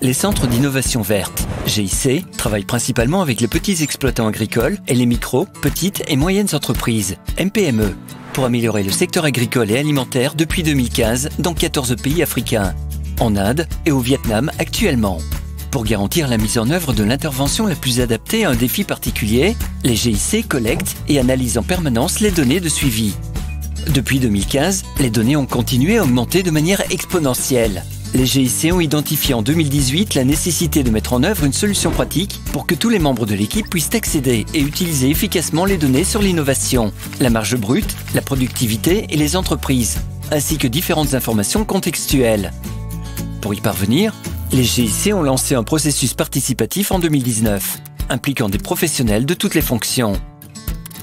Les centres d'innovation verte, GIC, travaillent principalement avec les petits exploitants agricoles et les micro, petites et moyennes entreprises, MPME, pour améliorer le secteur agricole et alimentaire depuis 2015 dans 14 pays africains, en Inde et au Vietnam actuellement. Pour garantir la mise en œuvre de l'intervention la plus adaptée à un défi particulier, les GIC collectent et analysent en permanence les données de suivi. Depuis 2015, les données ont continué à augmenter de manière exponentielle. Les GIC ont identifié en 2018 la nécessité de mettre en œuvre une solution pratique pour que tous les membres de l'équipe puissent accéder et utiliser efficacement les données sur l'innovation, la marge brute, la productivité et les entreprises, ainsi que différentes informations contextuelles. Pour y parvenir, les GIC ont lancé un processus participatif en 2019, impliquant des professionnels de toutes les fonctions.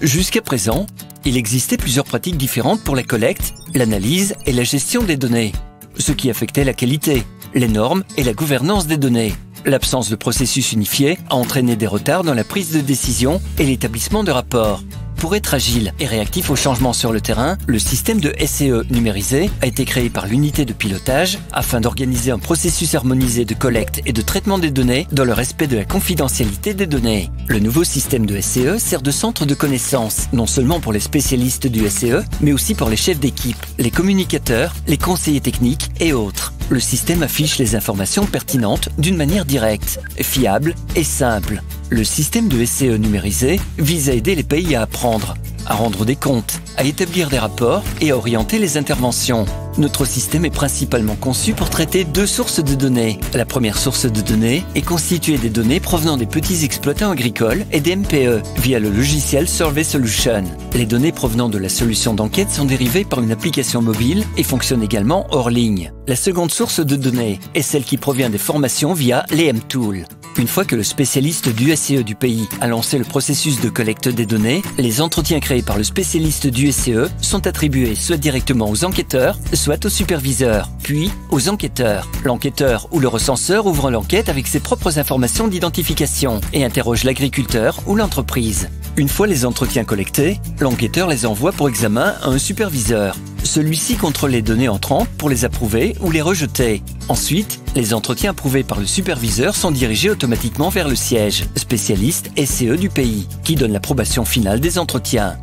Jusqu'à présent, il existait plusieurs pratiques différentes pour la collecte, l'analyse et la gestion des données, ce qui affectait la qualité, les normes et la gouvernance des données. L'absence de processus unifié a entraîné des retards dans la prise de décision et l'établissement de rapports. Pour être agile et réactif aux changements sur le terrain, le système de SCE numérisé a été créé par l'unité de pilotage afin d'organiser un processus harmonisé de collecte et de traitement des données dans le respect de la confidentialité des données. Le nouveau système de SCE sert de centre de connaissances, non seulement pour les spécialistes du SCE, mais aussi pour les chefs d'équipe, les communicateurs, les conseillers techniques et autres. Le système affiche les informations pertinentes d'une manière directe, fiable et simple. Le système de SCE numérisé vise à aider les pays à apprendre, à rendre des comptes, à établir des rapports et à orienter les interventions. Notre système est principalement conçu pour traiter deux sources de données. La première source de données est constituée des données provenant des petits exploitants agricoles et des MPE via le logiciel Survey Solution. Les données provenant de la solution d'enquête sont dérivées par une application mobile et fonctionnent également hors ligne. La seconde source de données est celle qui provient des formations via les mTools. Une fois que le spécialiste du SCE du pays a lancé le processus de collecte des données, les entretiens créés par le spécialiste du SCE sont attribués soit directement aux enquêteurs, soit aux superviseurs, puis aux enquêteurs. L'enquêteur ou le recenseur ouvre l'enquête avec ses propres informations d'identification et interroge l'agriculteur ou l'entreprise. Une fois les entretiens collectés, l'enquêteur les envoie pour examen à un superviseur. Celui-ci contrôle les données entrantes pour les approuver ou les rejeter. Ensuite, les entretiens approuvés par le superviseur sont dirigés automatiquement vers le siège, spécialiste SCE du pays, qui donne l'approbation finale des entretiens.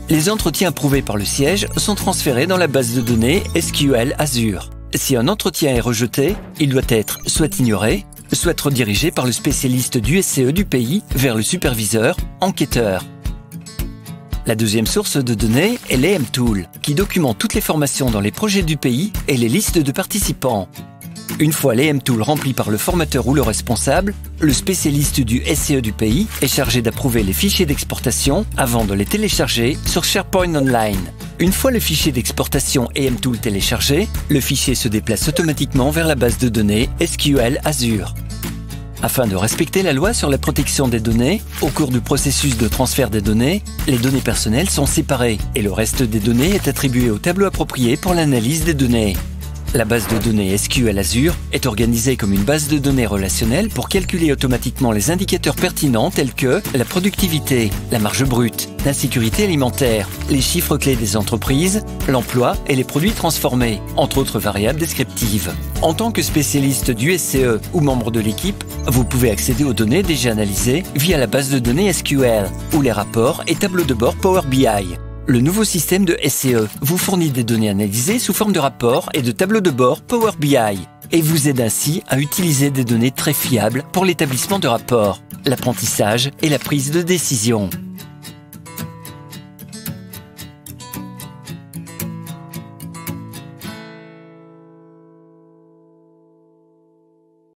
Les entretiens approuvés par le siège sont transférés dans la base de données SQL Azure. Si un entretien est rejeté, il doit être soit ignoré, soit redirigé par le spécialiste du SCE du pays vers le superviseur, enquêteur. La deuxième source de données est les mTools, qui documente toutes les formations dans les projets du pays et les listes de participants. Une fois les mTools remplis par le formateur ou le responsable, le spécialiste du SCE du pays est chargé d'approuver les fichiers d'exportation avant de les télécharger sur SharePoint Online. Une fois le fichier d'exportation et mTools téléchargé, le fichier se déplace automatiquement vers la base de données SQL Azure. Afin de respecter la loi sur la protection des données, au cours du processus de transfert des données, les données personnelles sont séparées et le reste des données est attribué au tableau approprié pour l'analyse des données. La base de données SQL Azure est organisée comme une base de données relationnelle pour calculer automatiquement les indicateurs pertinents tels que la productivité, la marge brute, la sécurité alimentaire, les chiffres clés des entreprises, l'emploi et les produits transformés, entre autres variables descriptives. En tant que spécialiste du SCE ou membre de l'équipe, vous pouvez accéder aux données déjà analysées via la base de données SQL ou les rapports et tableaux de bord Power BI. Le nouveau système de SCE vous fournit des données analysées sous forme de rapports et de tableaux de bord Power BI et vous aide ainsi à utiliser des données très fiables pour l'établissement de rapports, l'apprentissage et la prise de décision.